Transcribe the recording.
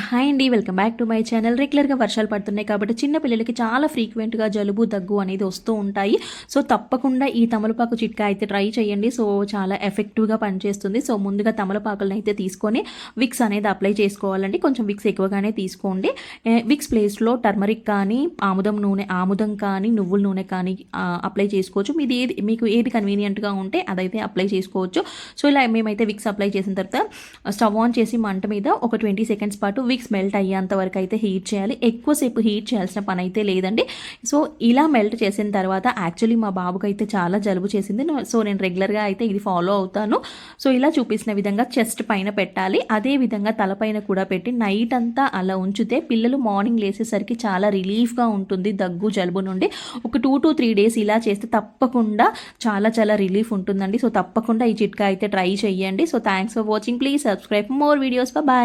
Hi అండి, welcome back to my channel. రెగ్యులర్గా వర్షాలు పడుతున్నాయి కాబట్టి చిన్న పిల్లలకి చాలా ఫ్రీక్వెంట్గా జలుబు దగ్గు అనేది వస్తూ ఉంటాయి. సో తప్పకుండా ఈ తమలపాకు చిట్కా అయితే ట్రై చేయండి. సో చాలా ఎఫెక్టివ్గా పనిచేస్తుంది. సో ముందుగా తమలపాకులను అయితే తీసుకొని విక్స్ అనేది అప్లై చేసుకోవాలండి. కొంచెం విక్స్ ఎక్కువగానే తీసుకోండి. విక్స్ ప్లేస్లో టర్మరిక్ కానీ ఆముదం కానీ నువ్వుల నూనె కానీ అప్లై చేసుకోవచ్చు. మీకు ఏది కన్వీనియంట్గా ఉంటే అదైతే అప్లై చేసుకోవచ్చు. సో ఇలా మేమైతే విక్స్ అప్లై చేసిన తర్వాత స్టవ్ ఆన్ చేసి మంట మీద ఒక 20 సెకండ్స్ పాటు విక్స్ మెల్ట్ అయ్యేంత వరకు అయితే హీట్ చేయాలి. ఎక్కువసేపు హీట్ చేయాల్సిన పని అయితే లేదండి. సో ఇలా మెల్ట్ చేసిన తర్వాత యాక్చువల్లీ మా బాబుకి అయితే చాలా జలుబు చేసింది. సో నేను రెగ్యులర్గా అయితే ఇది ఫాలో అవుతాను. సో ఇలా చూపించిన విధంగా చెస్ట్ పైన పెట్టాలి. అదే విధంగా తలపైన కూడా పెట్టి నైట్ అంతా అలా ఉంచితే పిల్లలు మార్నింగ్ లేసేసరికి చాలా రిలీఫ్గా ఉంటుంది దగ్గు జలుబు నుండి. ఒక 2 to 3 డేస్ ఇలా చేస్తే తప్పకుండా చాలా రిలీఫ్ ఉంటుందండి. సో తప్పకుండా ఈ చిట్కా అయితే ట్రై చేయండి. So thanks for watching. Please subscribe for more videos. Bye.